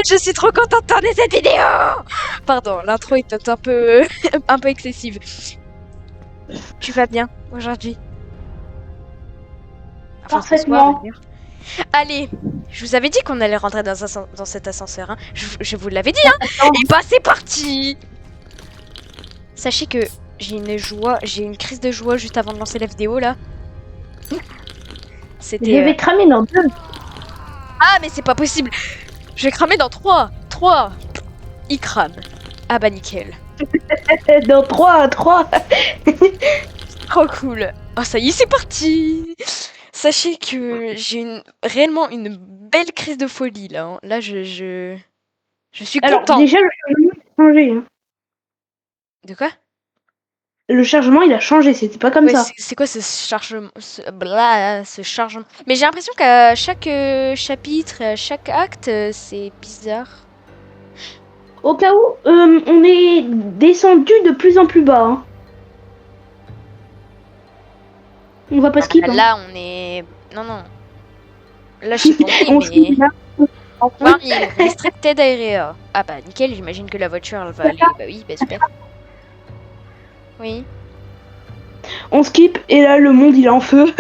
Je suis trop contente de tourner cette vidéo. Pardon, l'intro est un peu excessive. Tu vas bien aujourd'hui? Enfin, ce soir, Parfaitement. d'ailleurs. Allez, je vous avais dit qu'on allait rentrer dans cet ascenseur. Hein. Je vous l'avais dit. Hein. Et bah c'est parti. Sachez que j'ai une crise de joie juste avant de lancer la vidéo là. C'était. Je vais cramer dans 2. Ah mais c'est pas possible. Je vais cramer dans 3. Il crame. Ah bah nickel. Dans 3. Trop cool. Oh ça y est, c'est parti. Sachez que j'ai réellement une belle crise de folie là. Hein. Là je suis Alors, content. déjà, le chargement a changé. Hein. De quoi? Le chargement, il a changé. C'était pas comme Ouais, ça. c'est quoi ce chargement, ce chargement? Mais j'ai l'impression qu'à chaque chapitre, à chaque acte, c'est bizarre. Au cas où, on est descendu de plus en plus bas. Hein. On va pas skip. Hein. Là, on est... Non. Là, je sais pas On où on est, skip mais... là. Warning, restricted area. Ah bah, nickel, j'imagine que la voiture, elle va aller... Bah oui, bah super. Oui. On skip et là, le monde, il est en feu.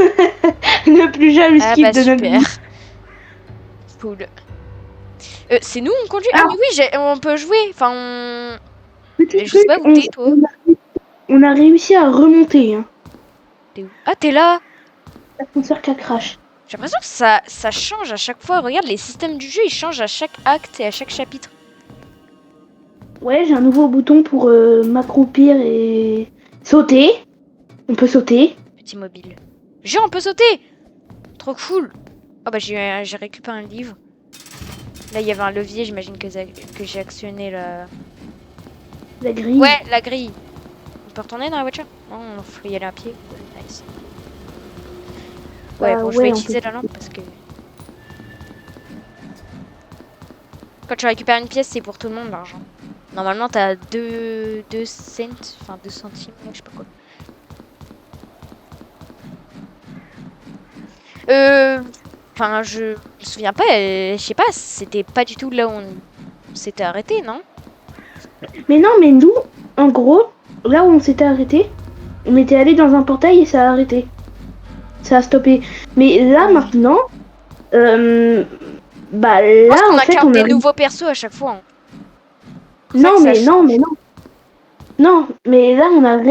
Ne plus jamais Ah skip bah de notre super. vie. Cool. C'est nous, on conduit? Ah mais oui, on peut jouer. Enfin, on... Petit Je sais pas où t'es, toi. On a réussi à remonter. Hein. T'es où? Ah, t'es là. L'ascenseur qui a crash. J'ai l'impression que ça change à chaque fois. Regarde, les systèmes du jeu, ils changent à chaque acte et à chaque chapitre. Ouais, j'ai un nouveau bouton pour m'accroupir et sauter. On peut sauter. Petit mobile. Genre, on peut sauter. Trop cool. Oh bah, j'ai récupéré un livre. Là, il y avait un levier, j'imagine que j'ai actionné la... La grille. Ouais, la grille. On peut retourner dans la voiture? Non, il faut y aller à pied. Nice. Ouais, bon, je vais utiliser la lampe parce que... Quand tu récupères une pièce, c'est pour tout le monde, l'argent. Normalement, t'as 2 cents, enfin 2 centimes, je sais pas quoi. Enfin, je me souviens pas, je sais pas, c'était pas du tout là où on s'était arrêté, non? Mais non, mais nous, en gros, là où on s'était arrêté, on était allé dans un portail et ça a arrêté. Ça a stoppé. Mais là, maintenant, bah là, On en fait, incarne on des a... nouveaux persos à chaque fois. Hein. Non, mais non. Non, mais là,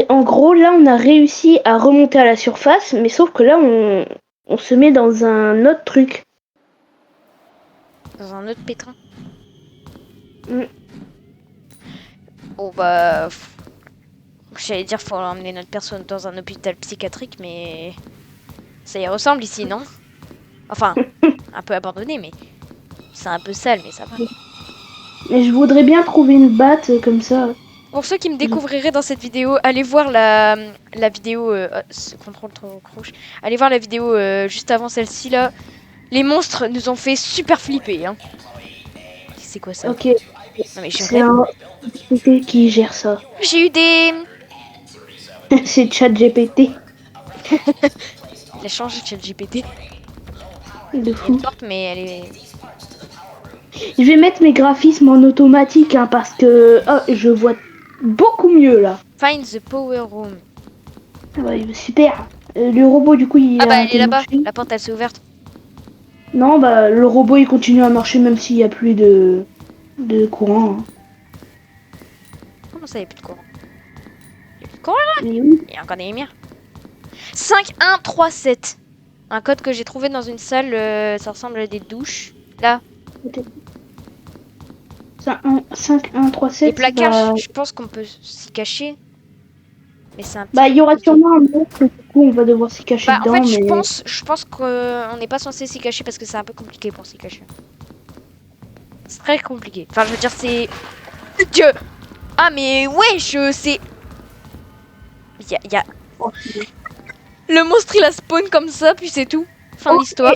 en gros, là, on a réussi à remonter à la surface, mais sauf que là, on se met dans un autre truc. Dans un autre pétrin. Mm. Oh bah... J'allais dire faut emmener notre personne dans un hôpital psychiatrique, mais... Ça y ressemble ici, non? Enfin, un peu abandonné, mais... C'est un peu sale, mais ça va. Mais je voudrais bien trouver une batte comme ça. Pour ceux qui me découvriraient dans cette vidéo, allez voir la vidéo... contrôle trop croche. Allez voir la vidéo juste avant celle-ci, là. Les monstres nous ont fait super flipper, hein. C'est quoi ça? Ok. Non mais C'est un GPT qui gère ça. J'ai eu des... C'est ChatGPT. Il a changé de ChatGPT. De fou. Une porte, mais elle est... Je vais mettre mes graphismes en automatique hein, parce que je vois beaucoup mieux là. Find the power room. Ouais, super. Le robot du coup il Ah bah a elle est là-bas. marché. La porte elle s'est ouverte. Non bah le robot il continue à marcher même s'il n'y a plus de courant. Hein. Comment ça, il n'y a plus de courant? Il y a plus de courant là? Mais oui. Il y a encore des lumières. 5137. Un code que j'ai trouvé dans une salle, ça ressemble à des douches. Là. 5, 1, 3, 7. Les placards, je pense qu'on peut s'y cacher. Mais c'est un petit... Bah il y aura sûrement un autre, du coup on va devoir s'y cacher Bah dedans. en fait mais... je pense qu'on n'est pas censé s'y cacher parce que c'est un peu compliqué pour s'y cacher. C'est très compliqué. Enfin je veux dire c'est... Dieu. Ah mais ouais je sais... Y a... Le monstre il a spawn comme ça puis c'est tout. Fin de l'histoire.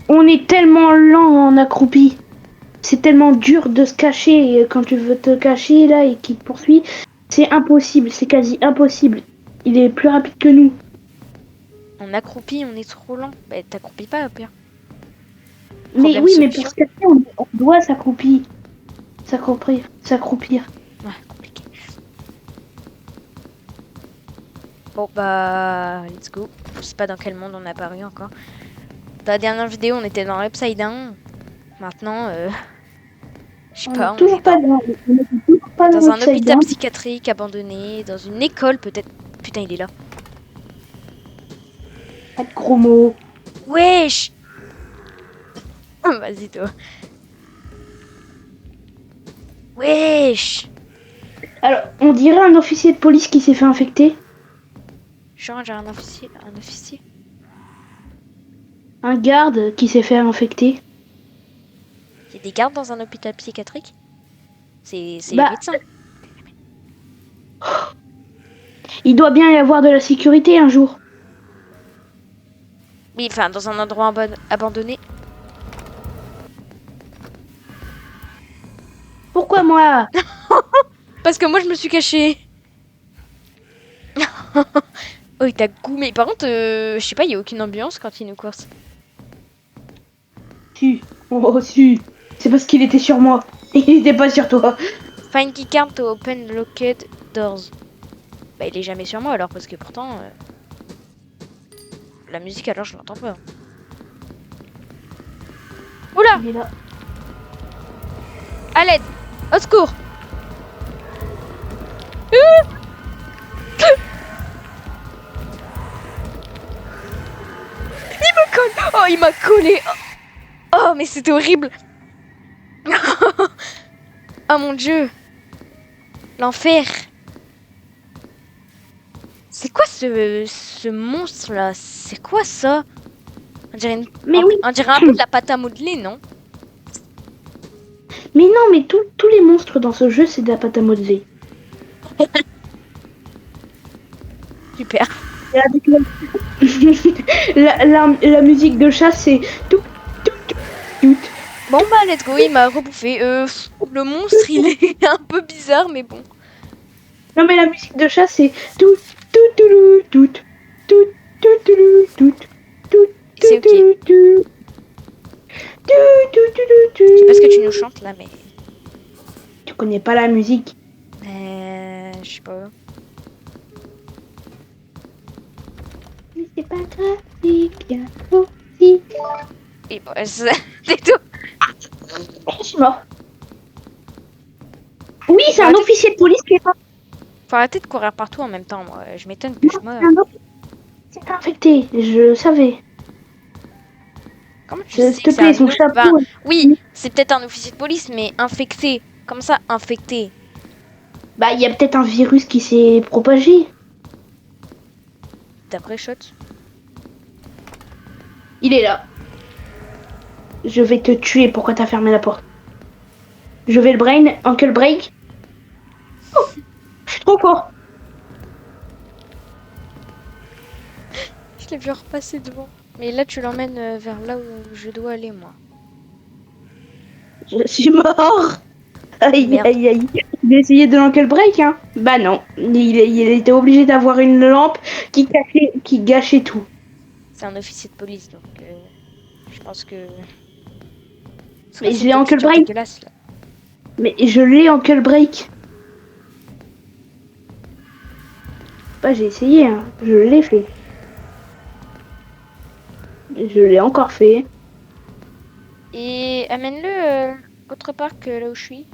On est tellement lent en accroupi. C'est tellement dur de se cacher quand tu veux te cacher là et qu'il te poursuit. C'est impossible, c'est quasi impossible. Il est plus rapide que nous. On accroupit, on est trop lent. Bah t'accroupis pas au pire. Mais Problème oui, mais solution. pour se cacher, on doit s'accroupir. S'accroupir. Ouais, compliqué. Bon, bah, let's go. Je sais pas dans quel monde on est apparu encore. Dans la dernière vidéo, on était dans l'Upside Down. Maintenant, je sais On pas, est on toujours est pas dans, dans, on est toujours pas dans dans un l'Upside hôpital Down. psychiatrique abandonné, dans une école peut-être. Putain, il est là. Pas de gros mots. Wesh! Vas-y, toi. Wesh! Alors, on dirait un officier de police qui s'est fait infecter. Genre, j'ai un officier, un officier. Un garde qui s'est fait infecter. Il y a des gardes dans un hôpital psychiatrique? C'est les Bah, médecins. il doit bien y avoir de la sécurité un jour. Oui, enfin, dans un endroit abandonné. Pourquoi moi? Parce que moi, je me suis cachée. Oh, il t'a goumé. Par contre, je sais pas, il y a aucune ambiance quand il nous course. Si. Oh, si. C'est parce qu'il était sur moi. Il était pas sur toi. Find keycard to open locked doors. Bah, il est jamais sur moi alors, parce que pourtant, la musique alors, je l'entends pas. Oula! Il est là. À l'aide! Au secours! Il me colle! Oh, il m'a collé! Oh, mais c'était horrible! Oh mon dieu! L'enfer! C'est quoi ce monstre là? C'est quoi ça? On dirait, Mais oui. on dirait un peu de la pâte à modeler, non? Mais non, mais tous les monstres dans ce jeu, c'est de la pâte à modeler. Super. Et avec la musique de chasse, c'est tout, tout. Bon bah let's go, il m'a rebouffé. Le monstre il est un peu bizarre mais bon. Non, mais la musique de chasse, c'est tout, tout. C'est ok. Je sais pas ce que tu nous chantes là mais... Tu connais pas la musique? Je sais pas. Mais c'est pas grave, c'est bien aussi. Et bon, c'est tout. Je suis mort. Oui, c'est un Arrêtez. officier de police qui est mort. Faut arrêter de courir partout en même temps moi. Je m'étonne que je Non, meurs. c'est un officier. C'est infecté, je savais. Comment tu S'il sais te que c'est plaît, un... son chapeau. Enfin, oui, c'est peut-être un officier de police mais infecté. Comme ça, infecté. Bah, il y a peut-être un virus qui s'est propagé. D'après Shot. Il est là. Je vais te tuer. Pourquoi t'as fermé la porte? Je vais le brain. Uncle break. Oh, je suis trop fort. Je l'ai vu repasser devant. Mais là tu l'emmènes vers là où je dois aller moi. Je suis mort. Aïe, Merde. aïe, aïe. J'ai essayé de l'uncle break, hein. Bah non. Il était obligé d'avoir une lampe qui gâchait tout. C'est un officier de police donc je pense que... C'est Mais quoi je cette l'ai uncle texture break. dégueulasse là? Mais je l'ai uncle break. Bah j'ai essayé, hein. Je l'ai fait. Je l'ai encore fait. Et amène-le autre part que là où je suis.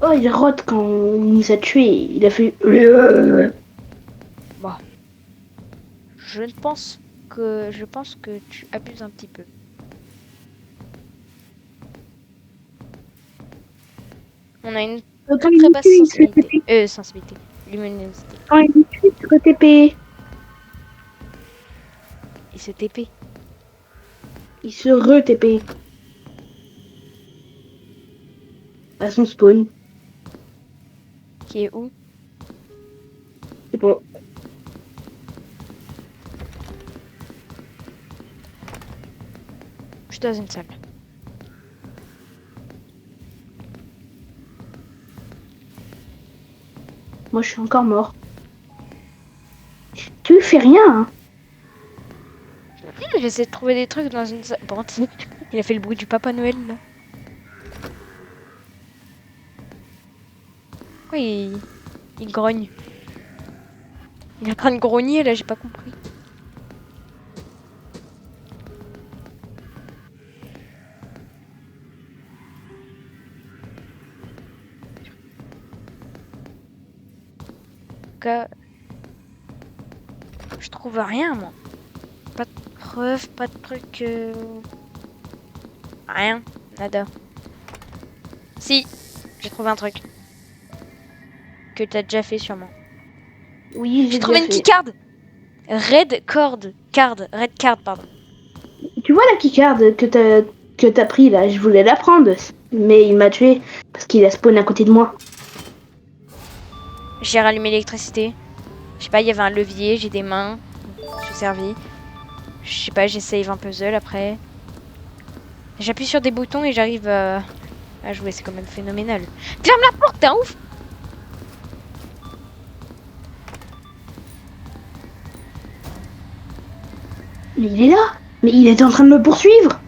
Oh, il rote quand on nous a tués. Il a fait... Bon. Je pense que tu abuses un petit peu. On a une très très basse sensibilité. Sensibilité. Luminosité. Quand il nous tue, il se TP. Il se TP. Il se re-TP. À son spawn. Qui est où? C'est pas... Je suis dans une salle. Moi, je suis encore mort. fait rien. Hein. J'essaie de trouver des trucs dans une salle. Bon, il a fait le bruit du Papa Noël là. Pourquoi il grogne? Il est en train de grogner là, j'ai pas compris. En tout cas, je trouve rien moi. Pas de preuves, pas de trucs. Rien, nada. Si, j'ai trouvé un truc. Que t'as déjà fait sûrement. Oui, J'ai trouvé une keycard. Red card, pardon. Tu vois la keycard que t'as pris là, je voulais la prendre, mais il m'a tué parce qu'il a spawn à côté de moi. J'ai rallumé l'électricité. Je sais pas, il y avait un levier, j'ai des mains. Je suis servi. Je sais pas, j'ai save un puzzle après. J'appuie sur des boutons et j'arrive à jouer, c'est quand même phénoménal. Ferme la porte, t'es un ouf! Mais il est là. Mais il est en train de me poursuivre.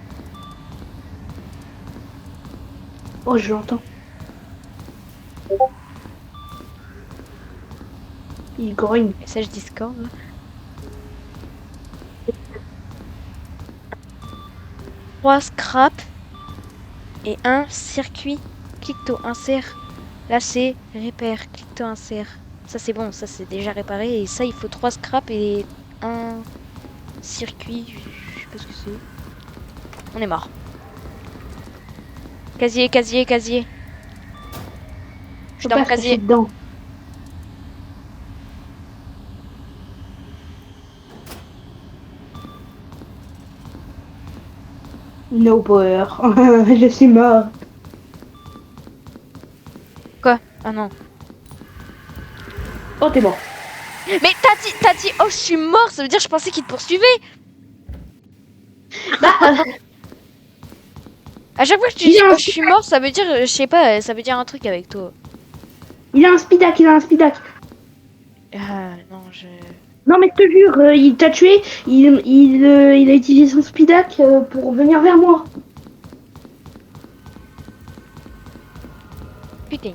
Oh, je l'entends. Il grogne. Message Discord. Trois scrap et un circuit. Clique-to, insère. Là c'est repère. Clique-to, insère. Ça c'est bon, ça c'est déjà réparé. Et ça il faut 3 scraps et un circuit. Je sais pas ce que c'est. On est mort. Casier. Je suis dans mon casier. Dedans. No power. Je suis mort. Quoi? Ah non. Oh, t'es mort. Mais t'as dit, oh je suis mort, ça veut dire je pensais qu'il te poursuivait. À chaque fois que tu dis oh je suis mort, ça veut dire, je sais pas, ça veut dire un truc avec toi. Il a un speedack. Non, je... Non mais je te jure, il t'a tué, il a utilisé son speedack pour venir vers moi. Putain.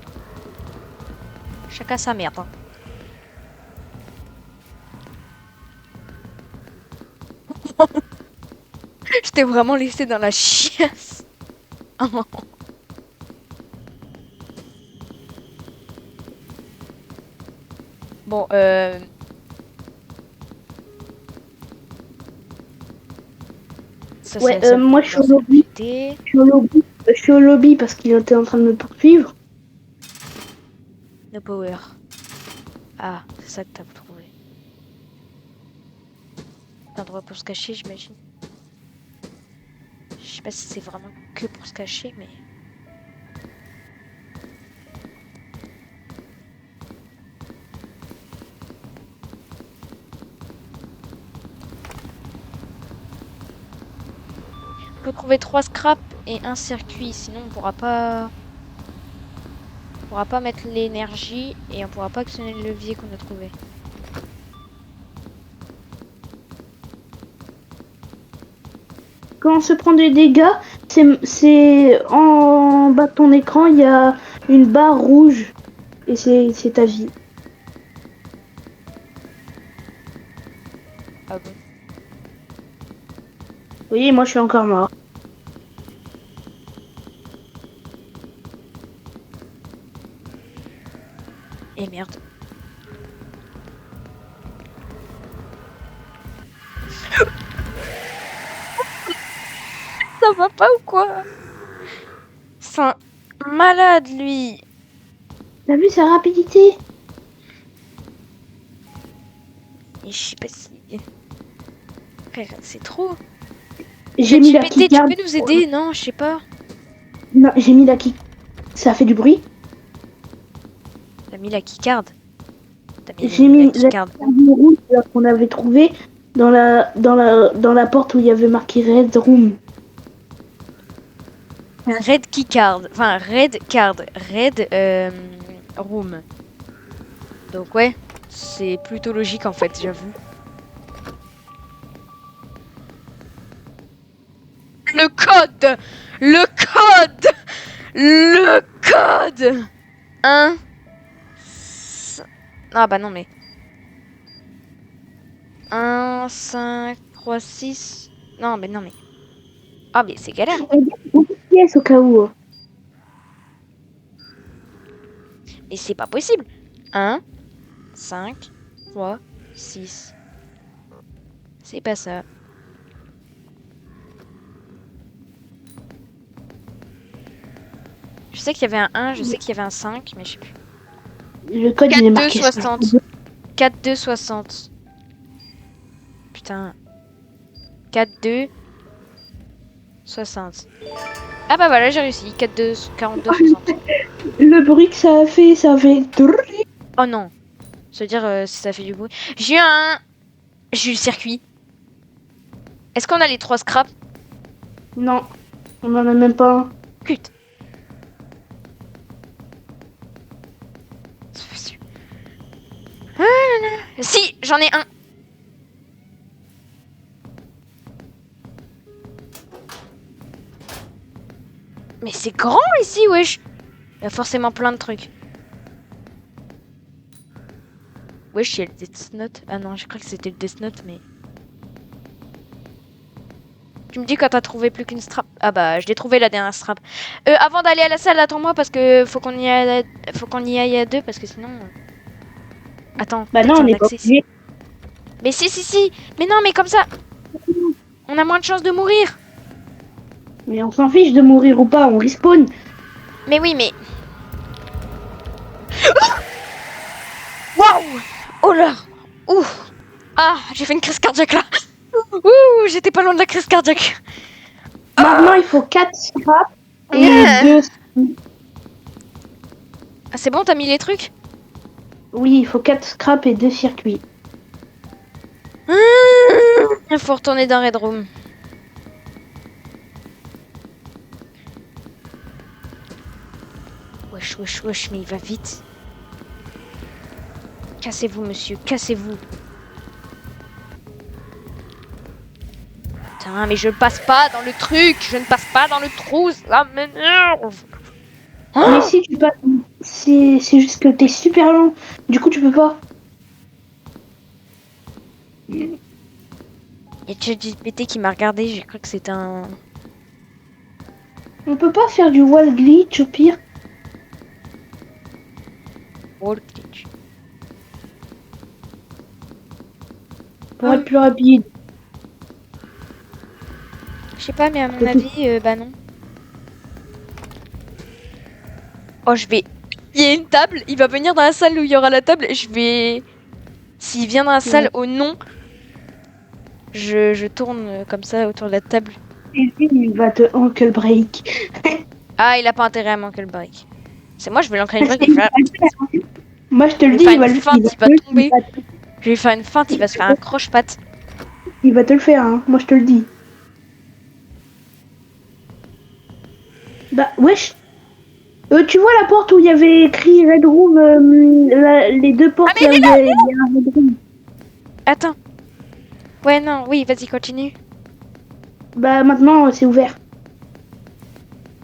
Chacun sa merde. Hein. Je t'ai vraiment laissé dans la chiasse. Bon, ça, Ouais, moi je suis au lobby. Je suis au lobby parce qu'il était en train de me poursuivre. No power. Ah, c'est ça que t'as trouvé. Un endroit pour se cacher, j'imagine. Je sais pas si c'est vraiment que pour se cacher, mais... On peut trouver 3 scraps et un circuit, sinon on pourra pas mettre l'énergie et on pourra pas actionner le levier qu'on a trouvé. Quand on se prend des dégâts, c'est en bas de ton écran, il y a une barre rouge et c'est ta vie. Ah bon? Oui, moi je suis encore mort. Et merde. Ça va pas ou quoi? C'est un malade lui. T'as vu sa rapidité? Et je sais pas si... Frère, c'est trop. J'ai mis la Tu keycard. peux nous aider? Non, je sais pas. Non, j'ai mis la key. Ça fait du bruit? T'as mis la keycard. J'ai mis la keycard rouge qu'on avait trouvé dans la porte où il y avait marqué Red Room. Red keycard. Enfin, red card. Red room. Donc ouais, c'est plutôt logique en fait, j'avoue. Le code. Le code. Le code. 1. Ah bah non mais. 1, 5, 3, 6. Non mais non mais. Ah mais c'est galère. Yes, au cas où. Mais c'est pas possible. 1, 5, 3, 6. C'est pas ça. Je sais qu'il y avait un 1, je sais qu'il y avait un 5, mais je sais plus. Le code, il 4, est 2, marqué. 60. 4, 2, 60. Putain. 4, 2, 60. Ah bah voilà, j'ai réussi. 4, 2, 42, 60. Le bruit que ça a fait, ça a fait... Oh non. Se dire si ça fait du bruit. J'ai eu un... J'ai eu le circuit. Est-ce qu'on a les 3 scraps? Non, on en a même pas un. Putain. C'est possible. Ah là là. Si, j'en ai un. Mais c'est grand ici, wesh. Il y a forcément plein de trucs. Wesh, il y a le Death Note. Ah non, je crois que c'était le Death Note, mais... Tu me dis quand t'as trouvé plus qu'une strap. Ah bah, je l'ai trouvé la dernière strap. Avant d'aller à la salle, attends-moi parce que faut qu'on y aille, à deux parce que sinon... Attends, Bah peut-être non, qu'il y on a un est pas accès ici. obligé. Mais si. Mais non, mais comme ça, on a moins de chances de mourir. Mais on s'en fiche de mourir ou pas, on respawn. Mais oui, mais... Waouh. Oh là. Ouh. Ah, j'ai fait une crise cardiaque là. Ouh, j'étais pas loin de la crise cardiaque. Maintenant, il faut 4 scraps et Yeah. 2... Ah, c'est bon, t'as mis les trucs? Oui, il faut 4 scraps et 2 circuits. Il faut retourner dans Red Room. Wesh, mais il va vite. Cassez-vous, monsieur, cassez-vous. Putain, mais je passe pas dans le truc, je ne passe pas dans le trou, ça m'énerve. Mais si tu passes... C'est juste que t'es super lent. Du coup, tu peux pas. Il y a ChatGPT qui m'a regardé, j'ai cru que c'était un... On peut pas faire du wall glitch au pire. wall glitch. Pour être plus rapide. Je sais pas, mais à mon avis, bah non. Oh, je vais... Il y a une table, il va venir dans la salle où il y aura la table, et je vais... S'il vient dans la salle au nom, je tourne comme ça autour de la table. Et lui, il va te ankle break. Ah, il a pas intérêt à manquer le break. C'est moi, je vais l'ancrer le break. Moi, je te le Je dis, vais il faire va une le feinte, il va tomber. Je vais faire une feinte, il va se faire un croche-patte. Il va te le faire, hein. Moi, je te le dis. Bah, wesh. Tu vois la porte où il y avait écrit Red Room, les deux portes, Ah, mais il y a un Red Room. Attends. Ouais, non, oui, vas-y, continue. Bah, maintenant, c'est ouvert.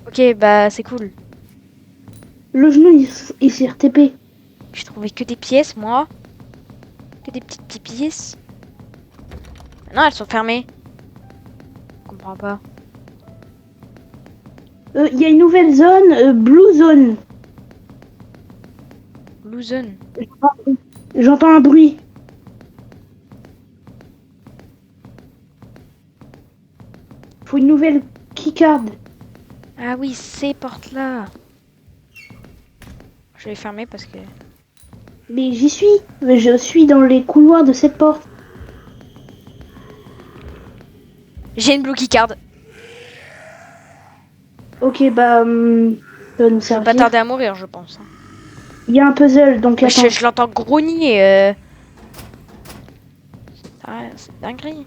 Ok, bah, c'est cool. Le genou, il s'est RTP. J'ai trouvé que des pièces, moi. Que des petites pièces. Non, elles sont fermées. Je comprends pas. Il y a une nouvelle zone, Blue Zone. Blue Zone. J'entends un bruit. Faut une nouvelle keycard. Ah oui, ces portes-là. Je vais fermer parce que... Mais j'y suis. Mais je suis dans les couloirs de cette porte. J'ai une blue keycard. Ok, bah... ça va nous Je vais servir. pas tarder à mourir, je pense. Il y a un puzzle, donc Mais attends. je l'entends grogner. Ah, c'est dinguerie.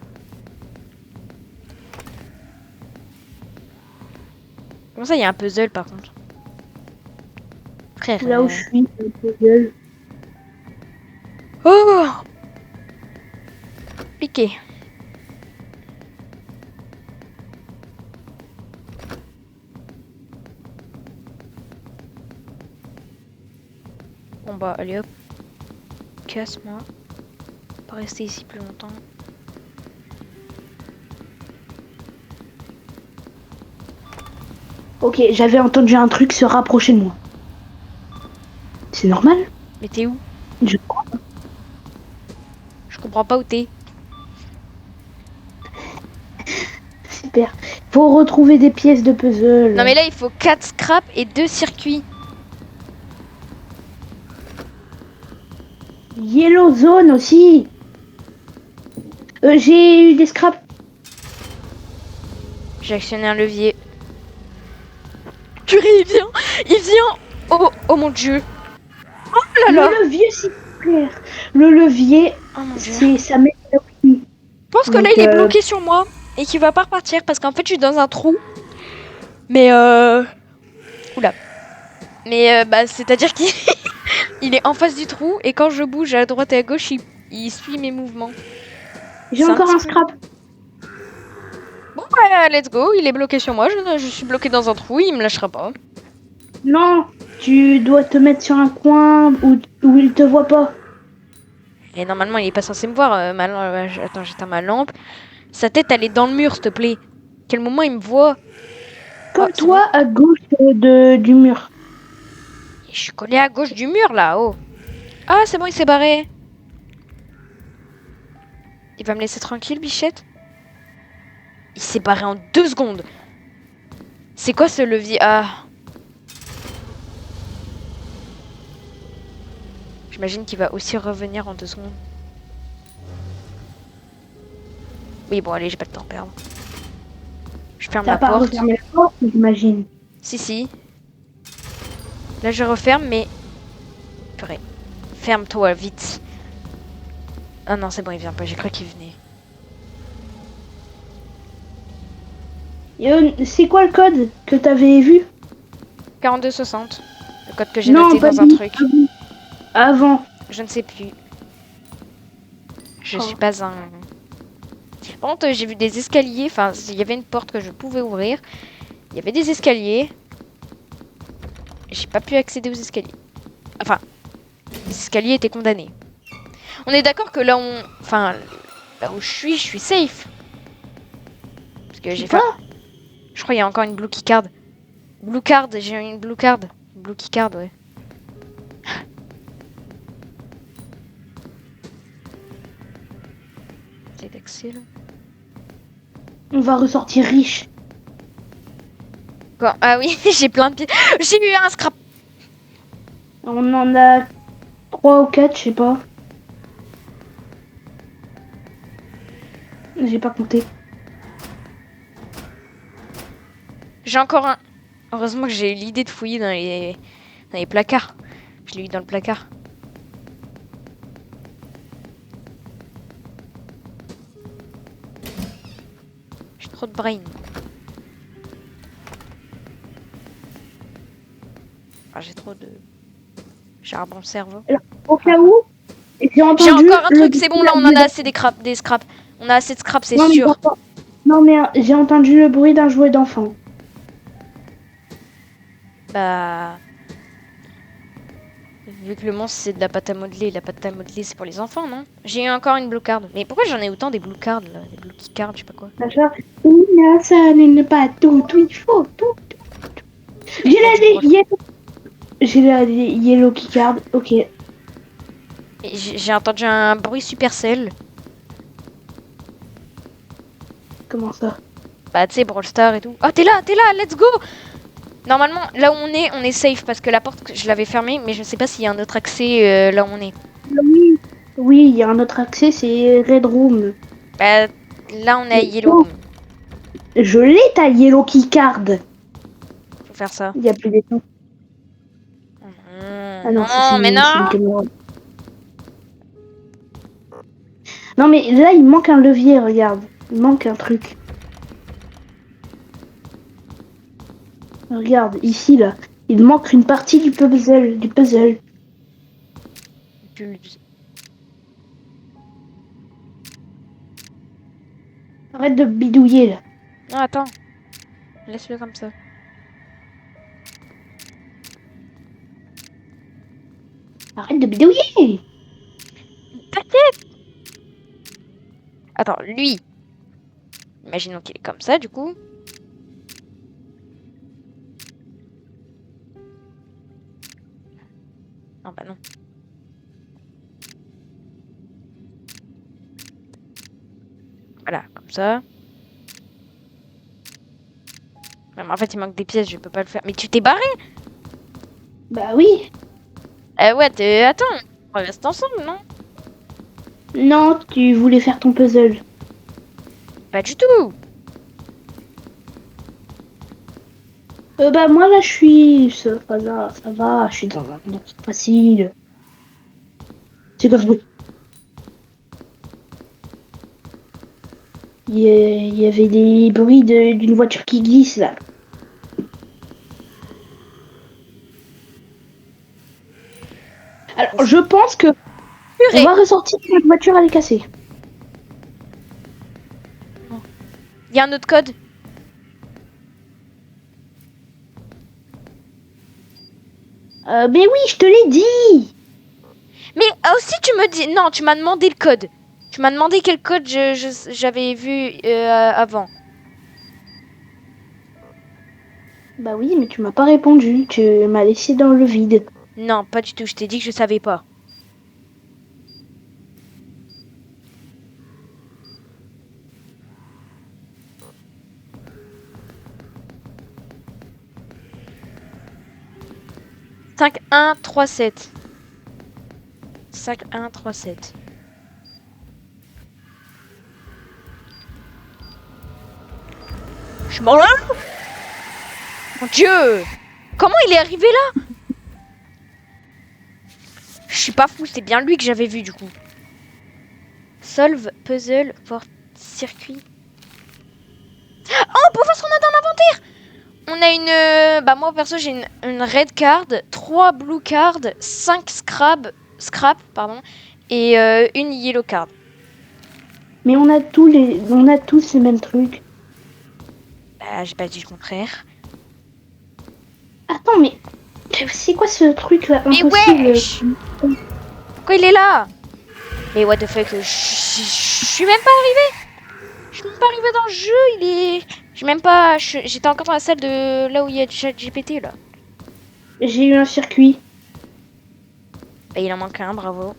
Comment ça, il y a un puzzle par contre? Frère. Là où je suis, il y a un puzzle. Oh! Piqué. bah allez hop. Casse-moi. Pas rester ici plus longtemps. Ok, j'avais entendu un truc se rapprocher de moi. C'est normal? Mais t'es où? Je... Je comprends pas où t'es. Super. Faut retrouver des pièces de puzzle. Non mais là il faut 4 scraps et 2 circuits. Yellow Zone aussi. J'ai eu des scraps. J'ai actionné un levier. Purée, il vient! Il vient! Oh, oh mon dieu! Oh là là! Le levier, c'est clair. Le levier, Oh mon dieu. c'est ça met le prix. Je pense que là il est bloqué sur moi et qu'il va pas repartir parce qu'en fait je suis dans un trou. Mais oula. Mais bah c'est-à-dire qu'il il est en face du trou et quand je bouge à droite et à gauche, il suit mes mouvements. J'ai C'est encore un petit peu- scrap. Bon bah let's go, il est bloqué sur moi, je suis bloqué dans un trou, il me lâchera pas. Non, tu dois te mettre sur un coin où il te voit pas. Et normalement il est pas censé me voir. Attends, j'éteins ma lampe. Sa tête elle est dans le mur s'il te plaît. Quel moment il me voit? Comme c'est toi, à gauche du mur. Je suis collé à gauche du mur là, oh. Ah c'est bon, il s'est barré. Il va me laisser tranquille, bichette? Il s'est barré en 2 secondes. C'est quoi ce levier? Ah. J'imagine qu'il va aussi revenir en 2 secondes. Oui, bon, allez, j'ai pas le temps à perdre. Je ferme T'as la pas porte. refermé la porte, j'imagine. Si, si. Là, je referme, mais... Purée. Ferme-toi, vite. Ah non, c'est bon, il vient pas. J'ai cru qu'il venait. C'est quoi le code que t'avais vu? 42,60. Le code que j'ai Non, noté pas dans un lui, truc. avant. Je ne sais plus. Je Oh. suis pas un... Par contre, j'ai vu des escaliers. Enfin, il y avait une porte que je pouvais ouvrir. Il y avait des escaliers. J'ai pas pu accéder aux escaliers. Enfin, les escaliers étaient condamnés. On est d'accord que là, enfin, là où je suis safe. Parce que j'ai fait... Je crois qu'il y a encore une blue keycard. Blue card, j'ai une blue card. Blue keycard, ouais. C'est excellent. On va ressortir riche. Quoi? Ah oui, j'ai plein de pieds. J'ai eu un scrap. On en a 3 ou 4, je sais pas. J'ai pas compté. J'ai encore un. Heureusement que j'ai eu l'idée de fouiller dans les placards. Je l'ai eu dans le placard. J'ai trop de brain. Ah, j'ai trop de charbon cerveau. Alors, au cas où, j'ai entendu... J'ai encore un le truc, c'est bon, là on en bruit a assez des scraps. On a assez de scraps, c'est Non, mais sûr. j'entends- Non, mais j'ai entendu le bruit d'un jouet d'enfant. Bah. Vu que le monstre c'est de la pâte à modeler, la pâte à modeler c'est pour les enfants, non? J'ai eu encore une blue card. Mais pourquoi j'en ai autant des blue cards là? Des blue key cards, je sais pas quoi. Sacha, Oula, ça n'est pas tout, il faut tout. J'ai la yellow keycard, ok. Et j'ai entendu un bruit Supercell. Comment ça? Bah tu sais, Brawl Star et tout. Oh t'es là, let's go! Normalement, là où on est safe parce que la porte, je l'avais fermée, mais je sais pas s'il y a un autre accès là où on est. Oui, oui, il y a un autre accès, c'est Red Room. Bah là on est à Yellow Room. Je l'ai ta yellow keycard. Faut faire ça. Il y a plus d'étang. Ah non, ça, Non, mais c'est une non! caméra. Non, mais là, il manque un levier, regarde. Il manque un truc. Regarde, ici, là. Il manque une partie du puzzle. Arrête de bidouiller, là. Non, attends. Laisse-le comme ça. Arrête de bidouiller. T'inquiète. Attends, lui. Imaginons qu'il est comme ça, du coup. Non, bah non. Voilà, comme ça. Ouais, mais en fait, il manque des pièces, je peux pas le faire. Mais tu t'es barré? Bah oui. Ouais, attends, on reste ensemble, non? Non, tu voulais faire ton puzzle. Pas du tout. Bah moi là je suis... ça va, je suis dans un monde facile. C'est comme oui. Il y avait des bruits d'une voiture qui glisse là. Alors je pense que on Purée. va ressortir que notre voiture elle est cassée. Il y a un autre code. Mais oui, je te l'ai dit. Mais aussi, tu me dis... Non, tu m'as demandé le code. Tu m'as demandé quel code j'avais vu avant. Bah oui, mais tu m'as pas répondu. Tu m'as laissé dans le vide. Non, pas du tout. Je t'ai dit que je savais pas. Cinq 1 3 7. 5 1 3 7. Je m'en là. Mon Dieu. Comment il est arrivé là? Je suis pas fou, c'est bien lui que j'avais vu du coup. Solve, puzzle, porte, circuit. Oh, on peut voir ce qu'on a dans l'inventaire. On a une... bah moi perso j'ai une red card, 3 blue cards, 5 scrap pardon, et une yellow card. Mais on a tous ces mêmes trucs. Bah j'ai pas dit le contraire. Attends, mais c'est quoi ce truc là Mais impossible? wesh. Pourquoi il est là? Mais what the fuck, je suis même pas arrivé. Je suis même pas arrivé dans le jeu, il est... J'ai même pas... J'étais encore dans la salle de là où il y a ChatGPT là. J'ai eu un circuit. Bah il en manque un, bravo.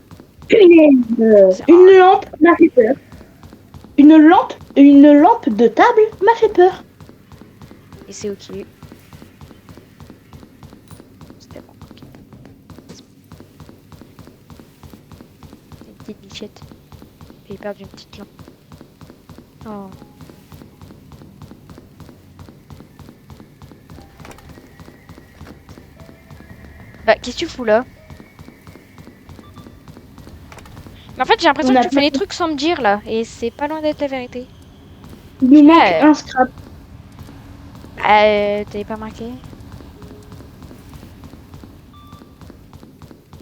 Une lampe m'a fait peur. Une lampe de table m'a fait peur. Et c'est ok. C'était bon, ok. Une petite bichette. J'ai perdu une petite lampe. Oh. Bah, qu'est-ce que tu fous là? Mais en fait, j'ai l'impression que tu fais les trucs sans me dire là. Et c'est pas loin d'être la vérité. Il nous manque un scrap. T'avais pas marqué?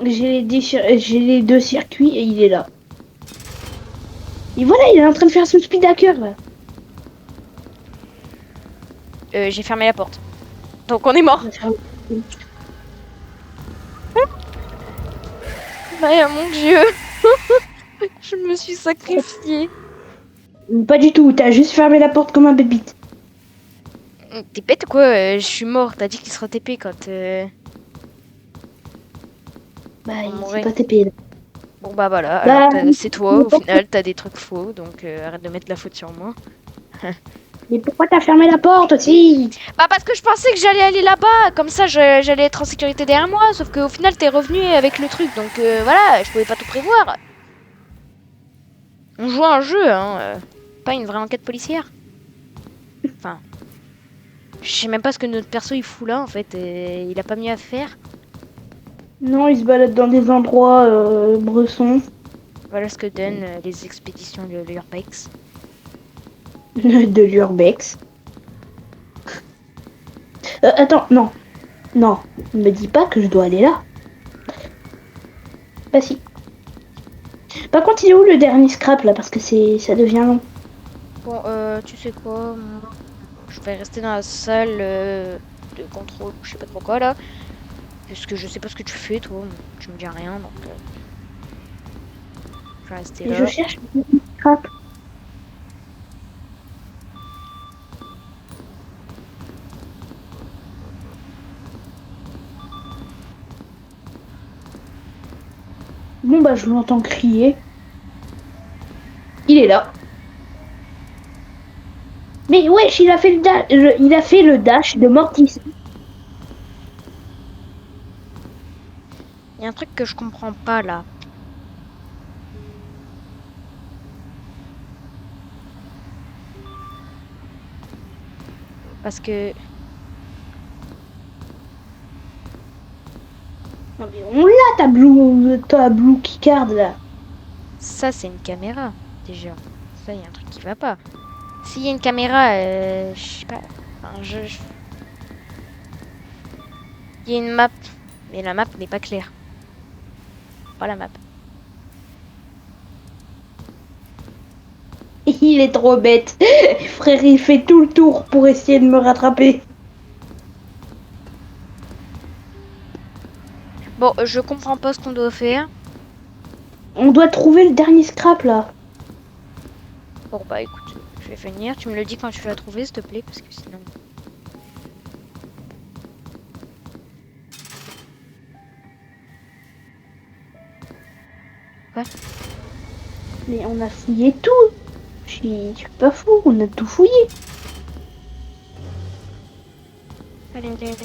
J'ai les deux circuits et il est là. Et voilà, il est en train de faire son speed hacker là. J'ai fermé la porte. Donc on est mort. Ah, mon dieu. Je me suis sacrifiée. Pas du tout, t'as juste fermé la porte comme un bébite. T'es bête ou quoi? Je suis mort. T'as dit qu'il sera TP quand... Bah, on il mourrait. s'est pas TP là. Bon bah voilà, Bah, alors c'est toi, au final t'as des trucs faux, donc arrête de mettre la faute sur moi. Mais pourquoi t'as fermé la porte aussi? Bah parce que je pensais que j'allais aller là-bas, comme ça j'allais être en sécurité derrière moi, sauf qu'au final t'es revenu avec le truc, donc voilà, je pouvais pas tout prévoir. On joue à un jeu, hein, pas une vraie enquête policière. Enfin, je sais même pas ce que notre perso il fout là en fait, il a pas mieux à faire. Non, il se balade dans des endroits bressons. Voilà ce que donnent les expéditions de l'Urbex. De l'urbex. Attends, non. Non, ne me dis pas que je dois aller là. Bah si. Par contre, il est où le dernier scrap là? Parce que ça devient long. Bon, tu sais quoi, je vais rester dans la salle de contrôle, je sais pas trop quoi là. Parce que je sais pas ce que tu fais, toi. Tu me dis rien, donc je vais rester Et là. je cherche le dernier scrap. Bon bah je l'entends crier. Il est là. Mais wesh, il a fait il a fait le dash de Mortis. Il y a un truc que je comprends pas là. Parce que Non mais on l'a ta Blue Keycard là. ça, c'est une caméra, déjà. Ça, il y a un truc qui va pas. S'il y a une caméra, je sais pas. Enfin, il y a une map, mais la map n'est pas claire. Pas la map. Il est trop bête. Frère, il fait tout le tour pour essayer de me rattraper. Bon, je comprends pas ce qu'on doit faire. On doit trouver le dernier scrap là. Bon, bah écoute, je vais venir. Tu me le dis quand tu l'as trouvé, s'il te plaît, parce que sinon. Quoi? Mais on a fouillé tout. Je suis pas fou, on a tout fouillé. Allez, allez, allez.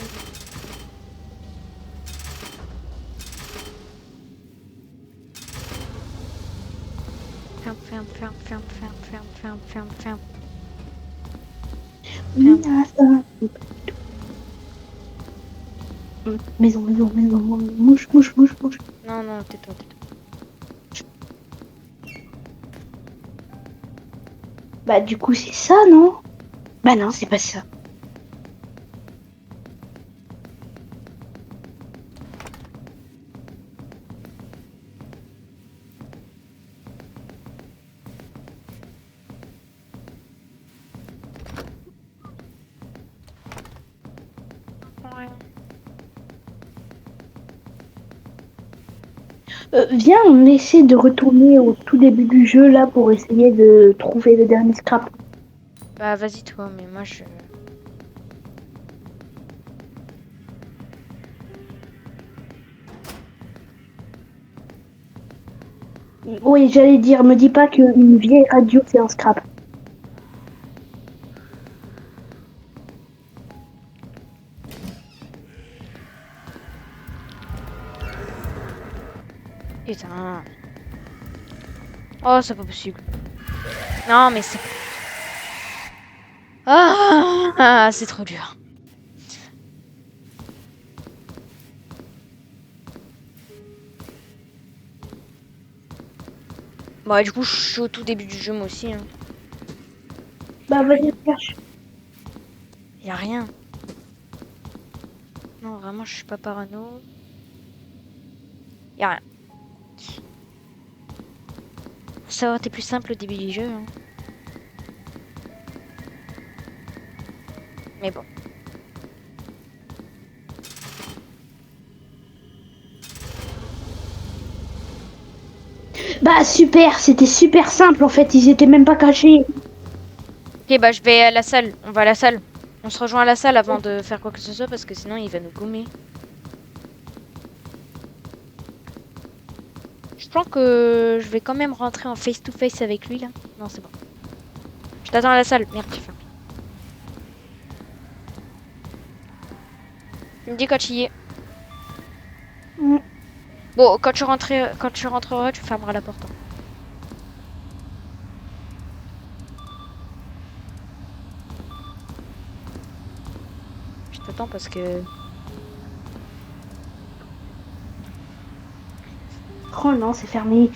Ferme, ferme, ferme, ferme, ferme, ferme, ferme, ferme, ferme. Maison, maison, maison, mouche, mouche, mouche, mouche. Non, non, tais-toi, tais-toi. Bah du coup c'est ça, non? Bah non, c'est pas ça. Ouais. Viens, on essaie de retourner au tout début du jeu là pour essayer de trouver le dernier scrap. Bah vas-y toi, mais moi je... Oui, j'allais dire, me dis pas qu'une vieille radio c'est un scrap. Putain. Oh, c'est pas possible. Non, mais c'est... Ah, c'est trop dur. Bon, du coup, je suis au tout début du jeu, moi aussi. Hein. Bah vas-y, cherche. Y a rien. Non, vraiment, je suis pas parano. Y a rien. Ça aurait été plus simple au début du jeu. Hein. Mais bon. Bah super, c'était super simple en fait, ils étaient même pas cachés. Ok, bah je vais à la salle. On va à la salle. On se rejoint à la salle avant de faire quoi que ce soit parce que sinon il va nous gommer. Je pense que je vais quand même rentrer en face-to-face avec lui là. Non, c'est bon. Je t'attends à la salle. Merde, j'ai faim. Tu me dis quand tu y es. Mm. Bon, quand tu rentreras, tu fermeras la porte. Hein. Je t'attends parce que... Oh non, c'est fermé.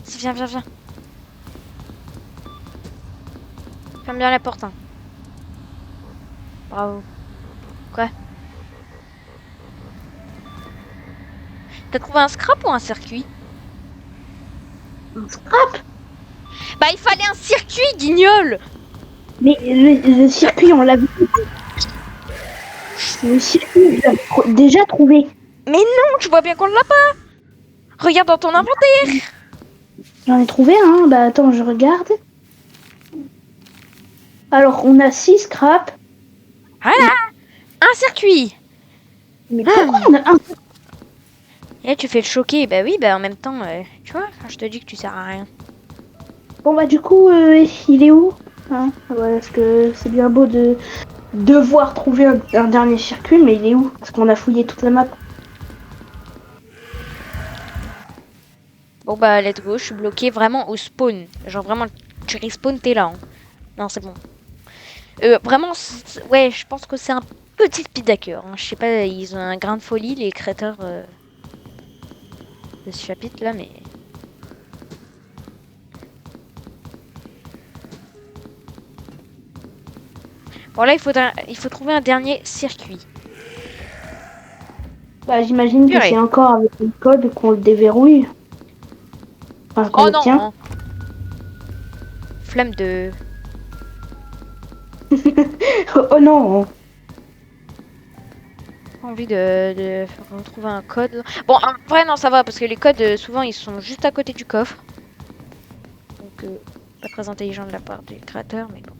Si, viens, viens, viens. Ferme bien la porte. Hein. Bravo. Quoi? T'as trouvé un scrap ou un circuit? Un scrap? Bah, il fallait un circuit, guignol! Mais le circuit, on l'a vu. Le circuit, je l'ai déjà trouvé. Mais non, tu vois bien qu'on l'a pas. Regarde dans ton inventaire. J'en ai trouvé un. Bah attends, je regarde. Alors, on a 6 scraps. Voilà, un circuit. Mais pourquoi on a un? Et là, tu fais le choquer. Bah oui, bah en même temps, tu vois, quand je te dis que tu sers à rien. Bon bah du coup, il est où hein ouais, parce que c'est bien beau de devoir trouver un dernier circuit, mais il est où? Parce qu'on a fouillé toute la map. Bon bah let's go, je suis bloqué vraiment au spawn. Genre vraiment, tu respawn, t'es là. Hein. Non, c'est bon. Vraiment, ouais, je pense que c'est un petit speedhacker. Hein. Je sais pas, ils ont un grain de folie, les créateurs de ce chapitre là, mais... Bon là, il faut trouver un dernier circuit. Bah j'imagine que Purée. c'est encore avec le code qu'on le déverrouille. Enfin, qu'on Oh non l'obtient. hein. Flemme de... Oh non. Envie de retrouver un code. Bon, en vrai, non, ça va, parce que les codes, souvent, ils sont juste à côté du coffre. Donc, pas très intelligent de la part du créateur, mais bon.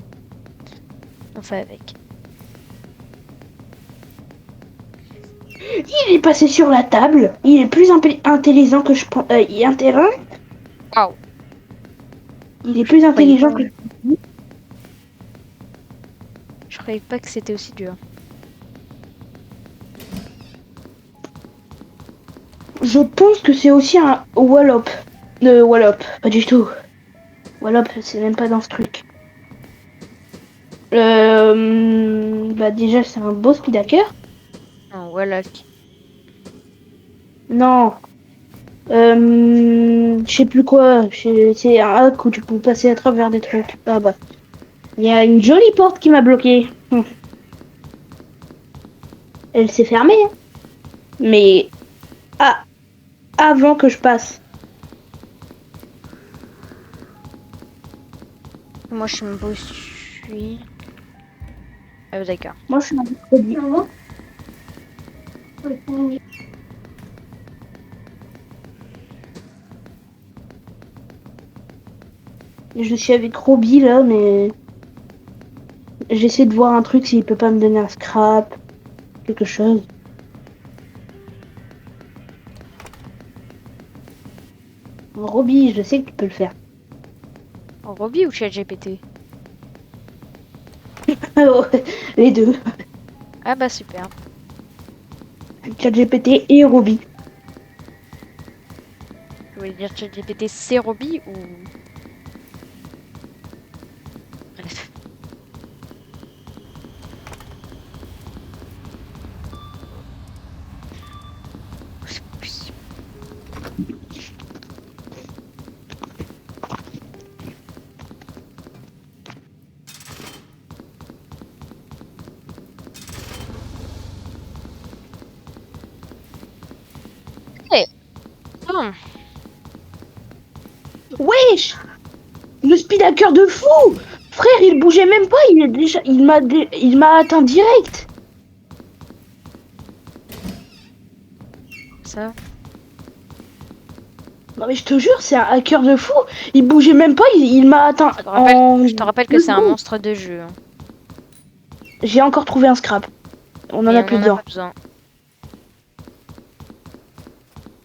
On fait avec. Il est passé sur la table. Il est plus intelligent que je pense. Il Waouh. est plus intelligent que... Je croyais pas que c'était aussi dur. Je pense que c'est aussi un Wallop. Wallop, pas du tout. Wallop, c'est même pas dans ce truc. Bah déjà, c'est un beau speedhacker. Non, voilà. Non. Je sais plus quoi. C'est un hack où tu peux passer à travers des trucs. Ah bah. Il y a une jolie porte qui m'a bloqué. Elle s'est fermée. Hein. Mais avant que je passe. Moi, je sais même pas où je suis. Ah, d'accord. Moi, je suis un mercredi. Je suis avec Roby là, mais j'essaie de voir un truc s'il peut pas me donner un scrap, quelque chose. Roby, je sais que tu peux le faire. En Roby ou ChatGPT? Les deux, Ah bah super. ChatGPT et Roby. Je voulais dire ChatGPT c'est Roby ou... Bref. C'est pas possible. Hey. Non. Wesh, le speedhacker de fou. Frère, il bougeait même pas, il m'a atteint direct. Ça. Non mais je te jure, c'est un hacker de fou. Il bougeait même pas, il m'a atteint Je te rappelle que c'est un monstre de jeu. Hein. J'ai encore trouvé un scrap. On en Mais a plus besoin. pas besoin.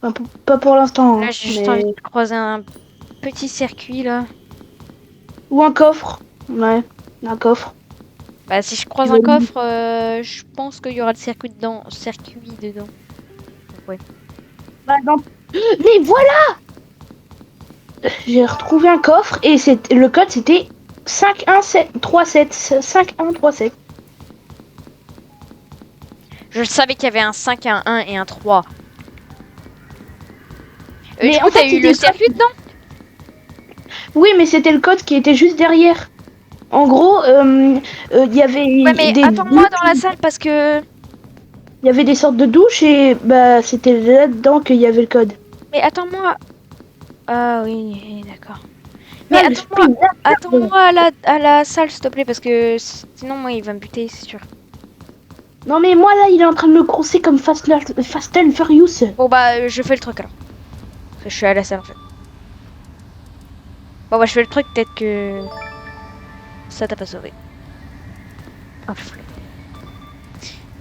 Enfin, pas pour l'instant. Là, Hein, j'ai juste mais... envie de croiser un petit circuit là. Ou un coffre. Ouais, un coffre. Bah, si je croise un coffre, je pense qu'il y aura le circuit dedans. Donc, ouais. Bah, mais voilà! J'ai retrouvé un coffre et le code c'était 51737. 5137. Je savais qu'il y avait un 5, un 1 et un 3. Mais du en coup, t'as fait, eu le circuit dedans? Oui, mais c'était le code qui était juste derrière. En gros, il y avait Ouais, mais attends-moi dans la salle parce que... il y avait des sortes de douches et bah c'était là-dedans qu'il y avait le code. Mais attends-moi. Ah oui, d'accord. Mais Ah, le attends-moi, speed, là. attends-moi à la salle, s'il te plaît, parce que sinon, moi, il va me buter, c'est sûr. Non mais moi là, il est en train de me courser comme Fast and Furious. Bon, bah, je fais le truc alors. Parce que je suis à la salle en fait. Bon, bah, je fais le truc, peut-être que ça t'a pas sauvé. Oh, le flemme.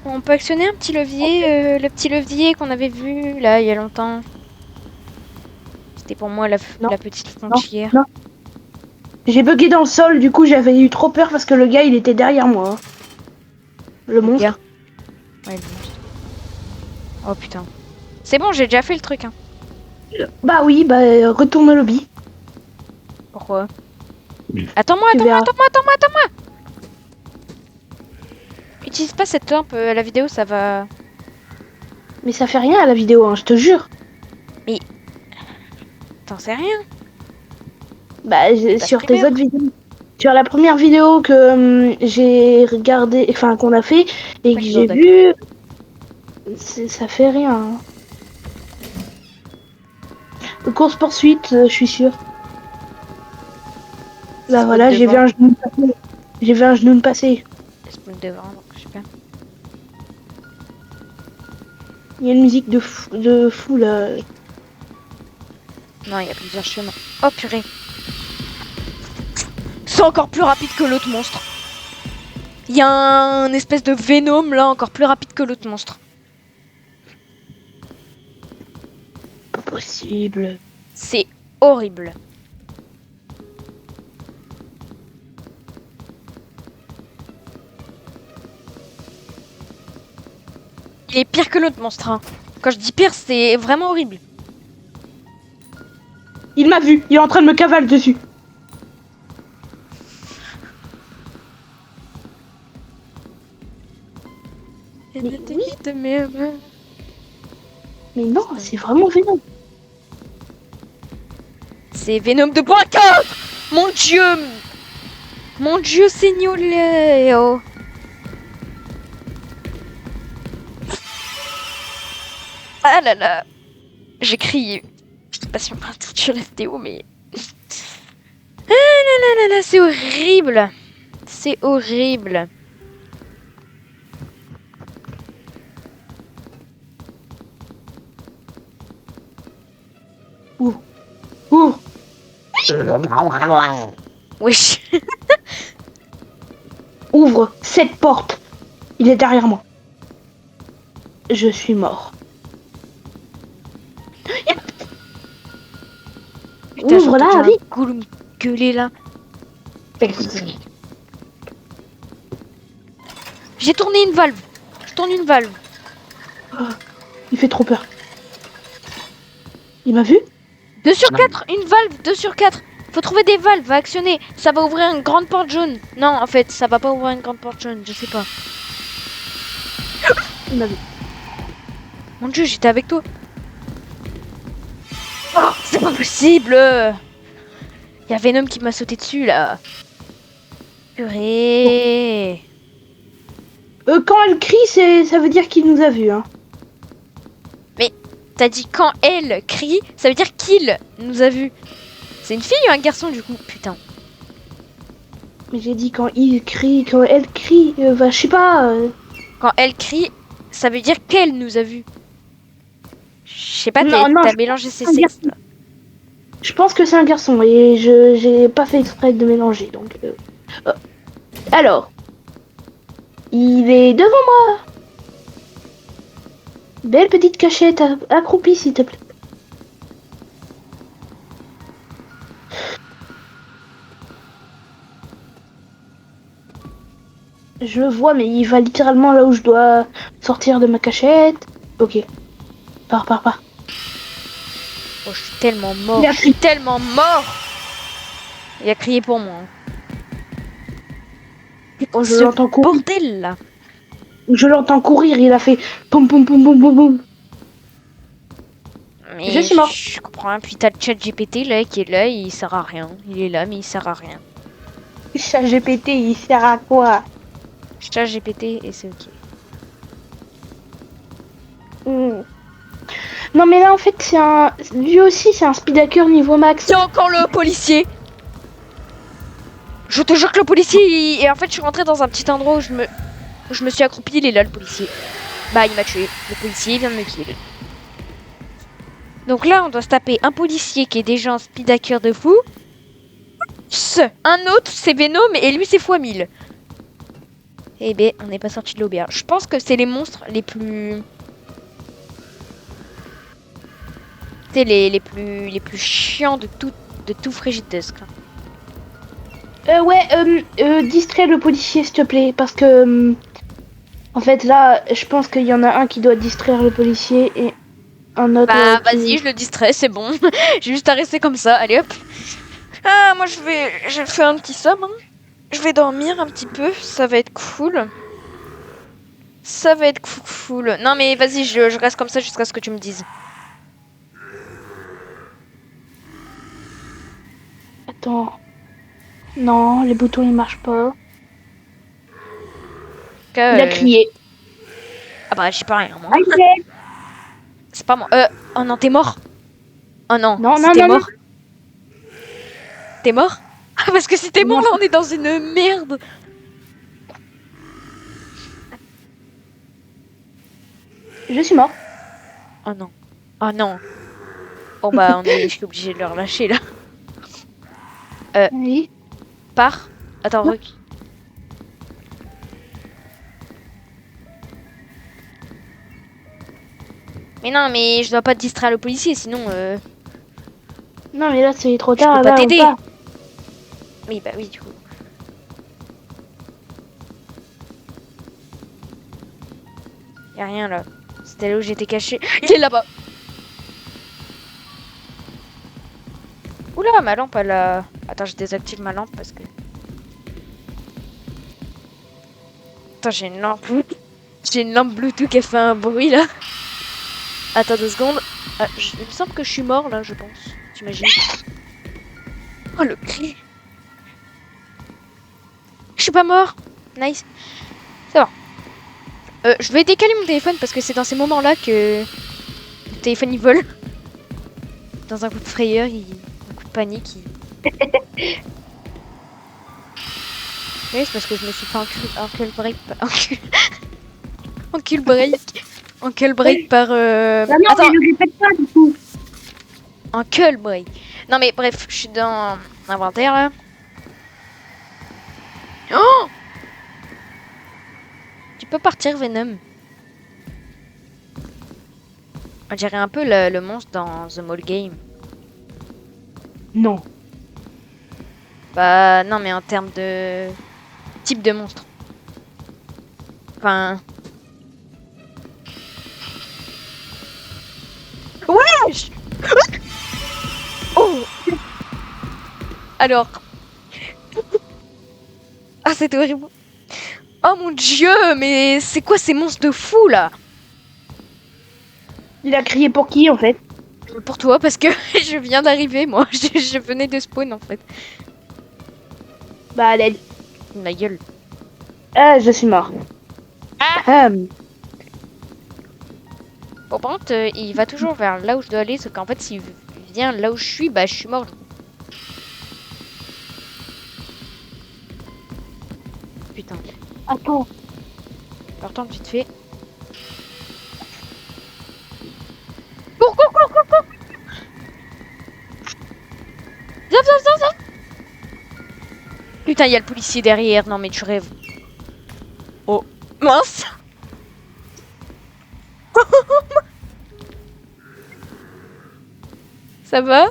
Bon, on peut actionner un petit levier, le petit levier qu'on avait vu là il y a longtemps. C'était pour moi Non, la petite non, frontière. non. J'ai bugué dans le sol, du coup j'avais eu trop peur parce que le gars il était derrière moi, hein. Le Le gars. monstre. Ouais, le monstre. Oh putain. C'est bon, j'ai déjà fait le truc, hein. Bah oui, bah retourne au lobby. Pourquoi? Attends-moi, Tu attends-moi, verras. attends-moi, attends-moi, attends-moi. Utilise pas cette lampe à la vidéo, ça va... Mais ça fait rien à la vidéo, hein, je te jure. T'en sais rien. Bah Pas sur tes streamer. autres vidéos. Sur la première vidéo que j'ai regardé, enfin qu'on a fait et que Oui, bon, j'ai d'accord. vu, ça fait rien, hein. Course poursuite, je suis sûre. Bah voilà, j'ai vu un genou me passer. J'ai vu un genou me passer. Spawn devant, donc super. Il y a une musique de fou là. Non, il y a plusieurs chemins. Oh purée. C'est encore plus rapide que l'autre monstre. Il y a un espèce de Venom là, encore plus rapide que l'autre monstre. Pas possible. C'est horrible. Il est pire que l'autre monstre, hein. Quand je dis pire, c'est vraiment horrible. Il m'a vu, il est en train de me cavaler dessus. Mais oui. Mais non, c'est vraiment Venom. C'est Venom 2.4. Mon dieu. Mon dieu, Seigneur Léo. Ah là là. J'ai crié. Je sais pas si on parle tout sur la vidéo, mais... Ah là là là là, c'est horrible. C'est horrible. Ouvre. Ouvre. Wesh. Ouvre cette porte. Il est derrière moi. Je suis mort. Putain, Ouvre là, j'entends vite. un goulou gueuler là. J'ai tourné une valve. Je tourne une valve. Il fait trop peur. Il m'a vu? 2 sur 4, une valve, 2 sur 4. Faut trouver des valves à actionner. Ça va ouvrir une grande porte jaune. Non, en fait, ça va pas ouvrir une grande porte jaune, je sais pas. Il m'a vu. Mon dieu, j'étais avec toi. Oh, c'est pas possible. Y a Venom qui m'a sauté dessus là. Purée. Quand elle crie, ça veut dire qu'il nous a vus, hein. T'as dit quand elle crie, ça veut dire qu'il nous a vus. C'est une fille ou un garçon du coup? Putain. Mais j'ai dit quand il crie, quand elle crie, bah je sais pas. Quand elle crie, ça veut dire qu'elle nous a vus. Je sais pas, Non, non, t'as je mélangé ces pense que sexes là. Je pense que c'est un garçon et j'ai pas fait exprès de mélanger donc. Alors, il est devant moi. Belle petite cachette, accroupie s'il te plaît. Je le vois, mais il va littéralement là où je dois sortir de ma cachette. Ok. Pars. Oh, je suis tellement mort. Il a Je suis tellement mort. Il a crié pour moi. Oh, je Ce l'entends courir. bordel là. Je l'entends courir, il a fait poum poum poum poum poum poum. Mais Je suis mort. je comprends rien. Puis t'as le chat GPT là qui est là, il sert à rien. Il est là, mais il sert à rien. Chat GPT, il sert à quoi? Chat GPT et c'est ok. Non mais là en fait c'est un... Lui aussi c'est un speed hacker niveau max. C'est encore le policier. Je te jure que le policier... Et en fait, je suis rentrée dans un petit endroit où je me suis accroupie. Il est là, le policier. Bah, il m'a tué. Le policier vient de me kill. Donc là, on doit se taper un policier qui est déjà un speed hacker de fou. Un autre, c'est Venom, et lui, c'est x1000. Eh ben, on n'est pas sorti de l'auberge. Je pense que c'est les monstres les plus... C'est les plus chiants de tout Frigidesk. Distrais le policier, s'il te plaît, parce que... en fait, là, je pense qu'il y en a un qui doit distraire le policier et un autre... Bah, vas-y, je le distrais, c'est bon. J'ai juste à rester comme ça. Allez, hop. Ah, moi, je vais faire un petit somme. Hein. Je vais dormir un petit peu. Ça va être cool. Ça va être cool. Non, mais vas-y, je reste comme ça jusqu'à ce que tu me dises. Attends. Non, les boutons, ils marchent pas. Il a crié. Ah bah, je sais pas rien, moi. Aïe. C'est pas moi. Oh non, t'es mort. Oh non, Non, si non, t'es non, mort. T'es mort? Ah, parce que si t'es mort, là, on est dans une merde. Je suis mort. Oh non. Oh non. Bon bah, je suis obligée de le relâcher, là. Oui. Pars. Attends, recule. Mais non, mais je dois pas te distraire le policier, sinon... Non, mais là, c'est trop Je tard. peux pas là, t'aider. ou pas. Oui, bah oui, du coup. Y'a rien, là. C'était là où j'étais caché. Il est là-bas. Oula, ma lampe, elle a... Attends, je désactive ma lampe parce que... Attends, j'ai une lampe. J'ai une lampe Bluetooth qui a fait un bruit, là. Attends 2 secondes. Ah, il me semble que je suis mort, là, je pense. T'imagines? Oh, le cri. Je suis pas mort. Nice. C'est bon. Je vais décaler mon téléphone parce que c'est dans ces moments-là que... Le téléphone, il vole. Dans un coup de frayeur, un coup de panique, Oui, c'est parce que je me suis fait un break par... Ah non, Attends, mais ne répète pas, du coup. un cul break. Non mais bref, je suis dans l'inventaire là. Oh, tu peux partir Venom. On dirait un peu le monstre dans The Mall Game. Non. Bah non mais en termes de type de monstre. Enfin... Wesh. Oh. Alors... Ah c'était horrible. Oh mon dieu, mais c'est quoi ces monstres de fou là? Il a crié pour qui, en fait? Pour toi parce que je viens d'arriver moi, je venais de spawn en fait. Bah, à l'aide. La gueule. Ah, je suis mort. Bon, par contre, il va toujours vers là où je dois aller, sauf qu'en fait, s'il vient là où je suis, bah je suis mort. Putain. Attends. Alors, attends, vite fait. Cours, cours, cours, cours, cours. Viens, viens, viens, viens. Putain, il y a le policier derrière. Non, mais tu rêves. Oh, mince. Ça va?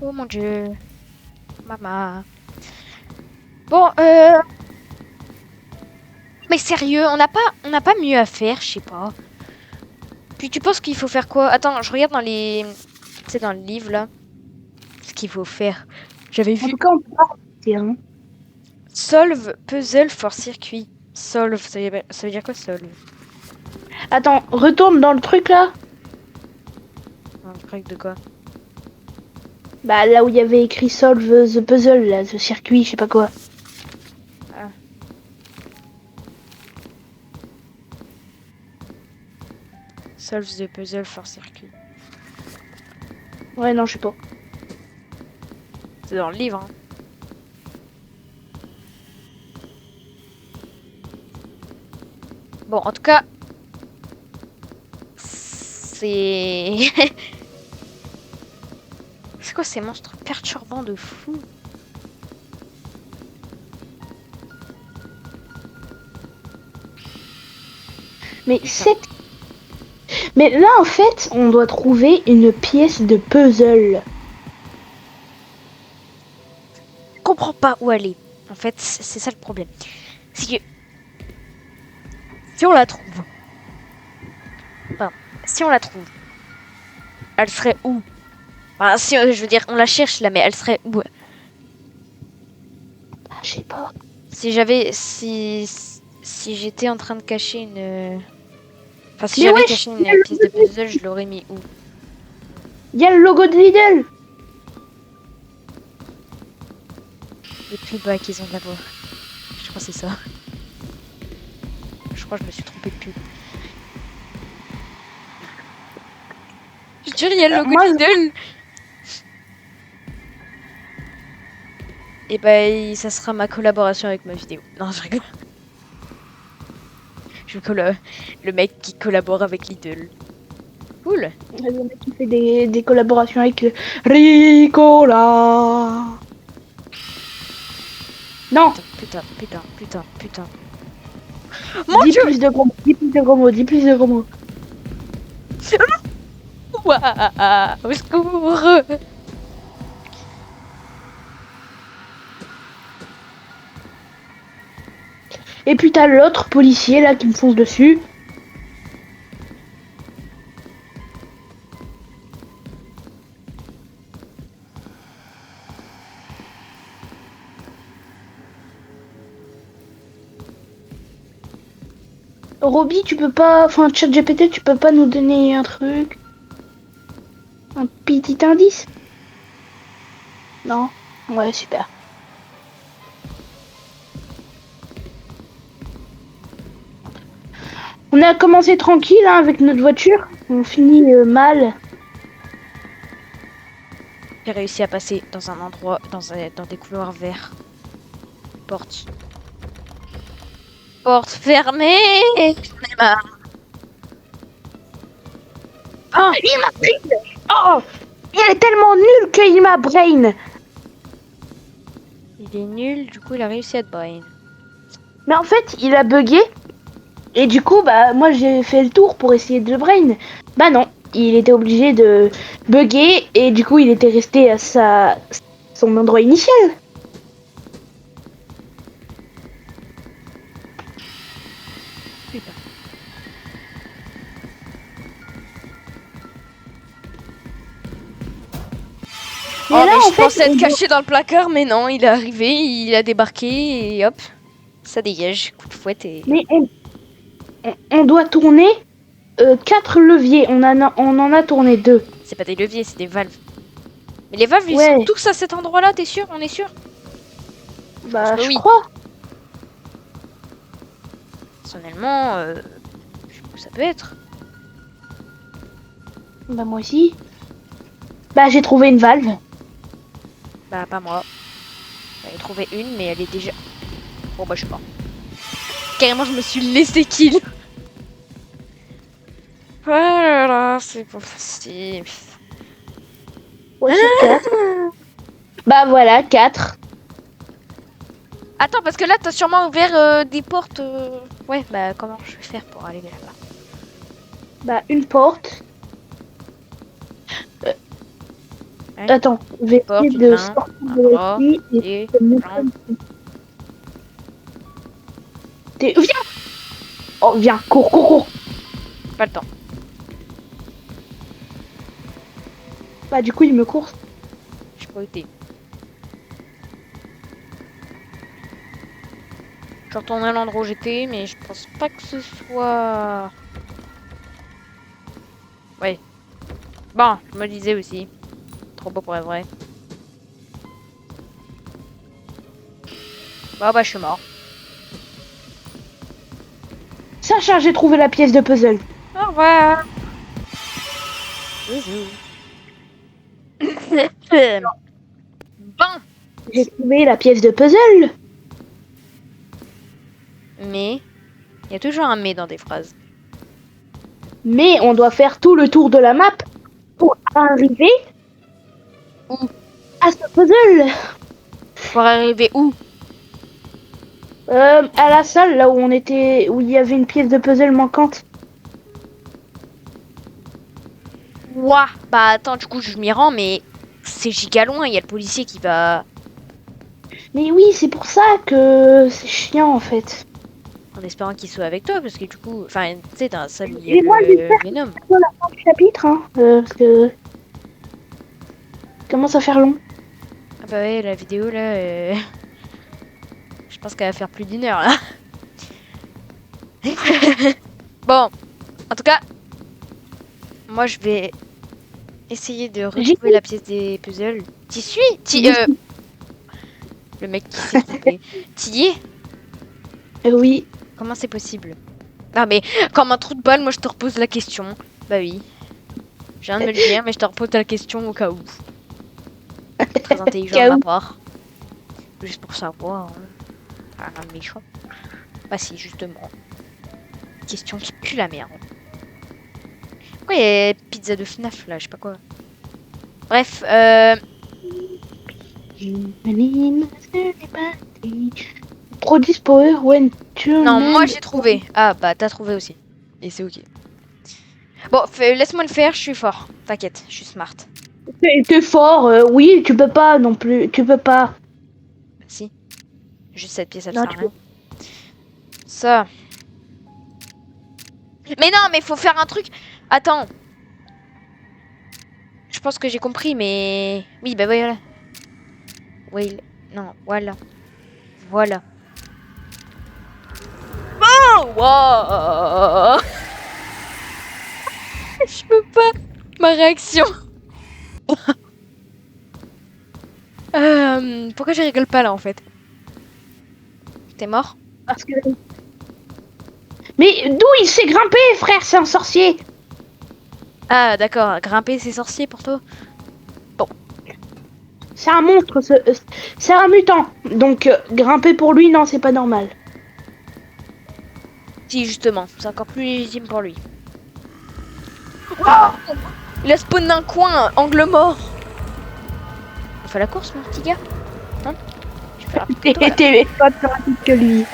Oh mon dieu. Maman. Bon, mais sérieux, on n'a pas mieux à faire, je sais pas. Puis tu penses qu'il faut faire quoi? Attends, je regarde dans les... Tu sais, dans le livre, là. Ce qu'il faut faire. J'avais En vu... tout cas, on peut pas rester, hein. Solve puzzle for circuit. Solve, ça veut dire quoi, solve? Attends, retourne dans le truc, là. Un truc de quoi? Bah, là où il y avait écrit Solve the Puzzle, là, ce circuit, je sais pas quoi. Ah. Solve the puzzle for circuit. Ouais, non, je sais pas. C'est dans le livre. Hein. Bon, en tout cas, c'est... C'est quoi ces monstres perturbants de fou? Mais Mais là, en fait, on doit trouver une pièce de puzzle. Je comprends pas où aller. En fait, c'est ça le problème. C'est que si on la trouve, enfin, si on la trouve, elle serait où? Enfin, si je veux dire, on la cherche là, mais elle serait où? Ah, je sais pas. Si j'étais en train de cacher une, enfin, si Mais j'avais wesh, caché une pièce de puzzle, je l'aurais mis où? Il y a le logo de Lidl. Les plus bas qu'ils ont d'abord. Je crois que c'est ça. Je crois que je me suis trompée de pub. Je dirais, il y a le logo Moi, Lidl. Et bah, ça sera ma collaboration avec ma vidéo. Non, je rigole. Le mec qui collabore avec Lidl. Cool. le mec qui fait des collaborations avec Ricola. Non, Putain. dis plus de gros mots, dis plus de gros mots, dis plus de gros mots. Ouah, au secours. Et puis t'as l'autre policier là qui me fonce dessus. Roby, tu peux pas, enfin ChatGPT, tu peux pas nous donner un truc, un petit indice? Non? Ouais, super. On a commencé tranquille hein, avec notre voiture, on finit mal. J'ai réussi à passer dans un endroit, dans des couloirs verts. Porte. Porte fermée. J'en ai marre. Oh, il m'a brain. Oh, il est tellement nul qu'il m'a brain. Il est nul, du coup il a réussi à te brain. Mais en fait, il a bugué. Et du coup, bah, moi j'ai fait le tour pour essayer de le brain. Bah non, il était obligé de bugger et du coup, il était resté à son endroit initial. Putain. Mais Oh, là, mais en je fait, pensais être on caché dans le placard, mais non, il est arrivé, il a débarqué et hop, ça dégage. Coup de fouette et. Mais on doit tourner 4 leviers. On en a tourné 2. C'est pas des leviers, c'est des valves. Mais les valves, ils Ouais. sont tous à cet endroit-là, t'es sûr? On est sûr? Bah, Parce que je oui. crois. Personnellement, je sais où ça peut être. Bah, moi aussi. Bah, j'ai trouvé une valve. Bah, pas moi. J'en ai trouvé une, mais elle est déjà. Bon, bah, je sais pas. Carrément, je me suis laissé kill. Voilà, c'est pas facile. Ouais, c'est 4. Bah, voilà, 4. Attends, parce que là, t'as sûrement ouvert des portes. Ouais, bah, comment je vais faire pour aller là-bas? Bah, une porte. Ouais. Attends, je vais Porte, essayer une de main, sortir un de bras, ici et et de me un. Viens. Oh, viens, cours. Pas le temps. Bah, du coup, il me court. Je sais pas où t'es. Je retourne à l'endroit où j'étais, mais je pense pas que ce soit. Ouais. Bon, je me disais aussi. Trop beau pour être vrai. Bah, je suis mort. Sacha, j'ai trouvé la pièce de puzzle. Au revoir. Bisous. Bon, J'ai trouvé la pièce de puzzle. mais il y a toujours un mais dans des phrases. Mais on doit faire tout le tour de la map pour arriver Où? à ce puzzle. Pour arriver où? À la salle, là où on était, où il y avait une pièce de puzzle manquante. Ouah. Bah attends, du coup je m'y rends, mais c'est giga loin. Il y a le policier qui va. Mais oui, c'est pour ça que c'est chiant en fait. En espérant qu'il soit avec toi, parce que du coup, enfin, tu sais, dans la salle où il y a Et moi, j'espère le Venom. que c'est la fin du chapitre, hein, parce que ça commence à faire long. Ah bah ouais, la vidéo là, je pense qu'elle va faire plus d'1 heure là. Bon, en tout cas, moi je vais essayer de J'y retrouver la pièce des puzzles. T'y suis? Le mec qui s'est trompé. T'y es? Oui. Comment c'est possible? Non mais, comme un trou de balle, moi je te repose la question. Bah oui. Je viens de me le dire, mais je te repose la question au cas où. Très intelligent de ma part. Juste pour savoir. Hein. Un méchant. Bah si, justement. Question qui pue la merde. Pourquoi il y a pizza de FNAF là? Je sais pas quoi. Bref, Produce power when turned. non, moi j'ai trouvé. Ah bah t'as trouvé aussi. Et c'est ok. Bon, laisse-moi le faire, je suis fort. T'inquiète, je suis smart. T'es fort, oui, tu peux pas non plus, tu peux pas. Si, juste cette pièce, elle Non, sert à tu peux. rien. Ça. Mais non, mais faut faire un truc. Attends. Je pense que j'ai compris, mais... Oui, bah voilà. Oui, non, voilà. Voilà. Oh, wow. Je peux pas. Ma réaction. Pourquoi je rigole pas là en fait? T'es mort? Parce que. Mais d'où il s'est grimpé, frère, c'est un sorcier. Ah d'accord, grimper c'est sorcier pour toi? C'est un monstre, c'est un mutant. Donc grimper pour lui, non, c'est pas normal. Si justement, c'est encore plus légitime pour lui. Ah, il a spawn d'un coin, angle mort. On fait la course mon petit gars? Hein? Je vais faire la petite photo, là. T'es pas plus rapide que lui.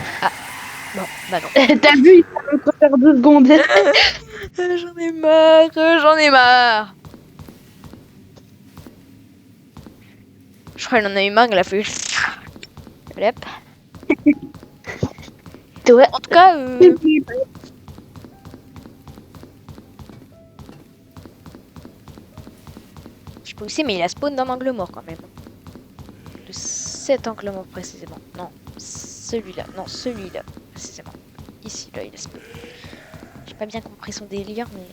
Bon, bah non. T'as vu, il peut faire 2 secondes. J'en ai marre, j'en ai marre. Je crois qu'il en a eu marre, il a fait... Allez, hop. Ouais. En tout cas, je peux aussi, mais il a spawn d'un angle mort quand même. De cet angle mort précisément. Non, celui-là. Non, celui-là précisément. Ici, là, il a spawn. J'ai pas bien compris son délire, mais...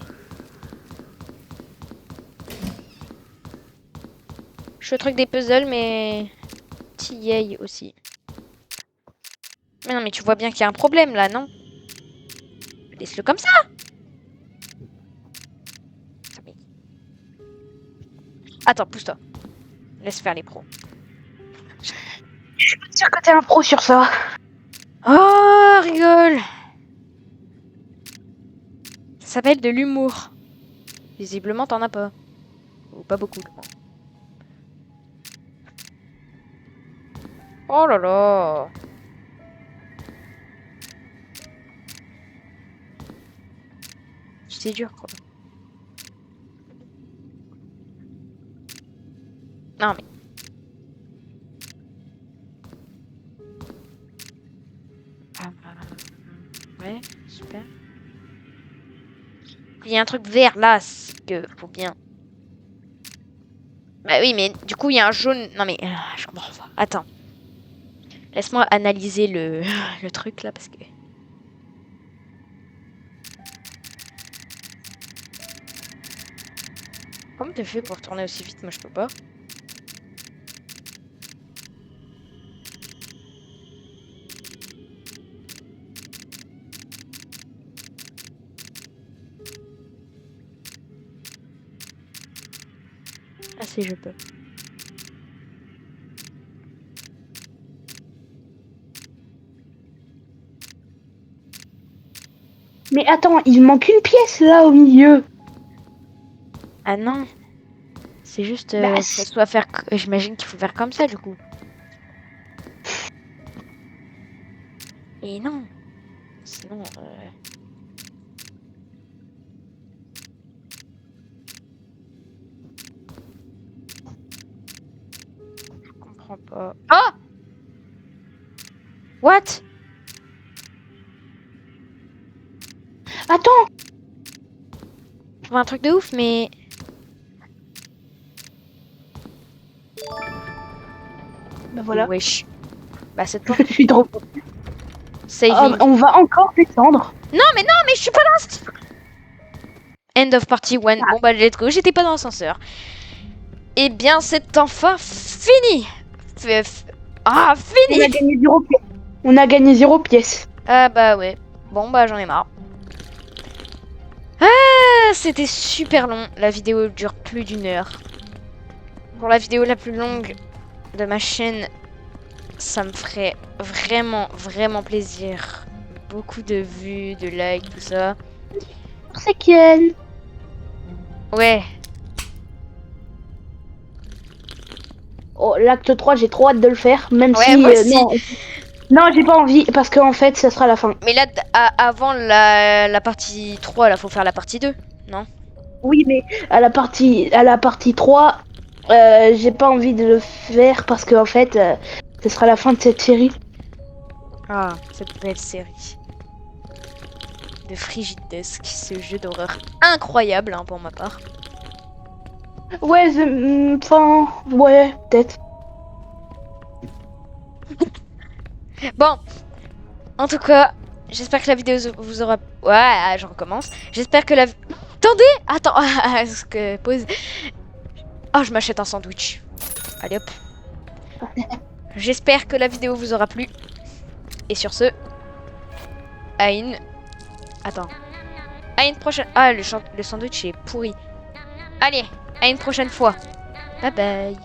Je fais le truc des puzzles, mais... Tilleul aussi. Mais non, mais tu vois bien qu'il y a un problème, là, non? Laisse-le comme ça. Attends, pousse-toi. Laisse faire les pros. Je suis pas sûre que t'es un pro sur ça. Oh, rigole. Ça s'appelle de l'humour. Visiblement, t'en as pas. Ou pas beaucoup, du moins. Oh là là. C'est dur, quoi. Non, mais... Ouais, super. Il y a un truc vert, là, c'est que faut bien... Bah oui, mais du coup, il y a un jaune... Non, mais... je comprends pas. Attends. Laisse-moi analyser le... le truc, là, parce que... Comment tu fais pour tourner aussi vite? Moi, je peux pas. si je peux. Mais attends, il manque une pièce là au milieu. Ah non. C'est juste, Bah, faut soit faire. J'imagine qu'il faut faire comme ça du coup. Et non. Sinon. Je comprends pas. Oh! What? Attends, Je vois un truc de ouf, mais. bah voilà. Wesh. Bah cette porte. Je suis trop. Saving. On va encore descendre. Non, mais je suis pas dans. End of party 1. Bon bah let's go, j'étais pas dans l'ascenseur. Eh bien, c'est enfin fini. Ah, On a fini. gagné 0 pièce. On a gagné 0 pièce. Ah bah ouais. Bon bah j'en ai marre. Ah, c'était super long. La vidéo dure plus d'1 heure. Pour la vidéo la plus longue de ma chaîne, ça me ferait vraiment, vraiment plaisir. Beaucoup de vues, de likes, tout ça. C'est Ken. Ouais. Oh, l'acte 3, j'ai trop hâte de le faire. Même Ouais, si. moi aussi. Non, non j'ai pas envie. Parce qu'en fait, ça sera la fin. Mais là, avant la partie 3, là, faut faire la partie 2, non? Oui, mais à la partie 3, j'ai pas envie de le faire parce qu'en fait, ce sera la fin de cette série. Ah, cette belle série. De Frigid Dusk, ce jeu d'horreur incroyable, hein, pour ma part. Ouais, enfin, ouais, peut-être. Bon, en tout cas, j'espère que la vidéo vous aura... Ouais, je recommence. J'espère que la... Attendez. Attends, pause. Oh, je m'achète un sandwich. Allez hop. J'espère que la vidéo vous aura plu. Et sur ce, à une... Attends. À une prochaine... Ah, le sandwich est pourri. Allez, à une prochaine fois. Bye bye.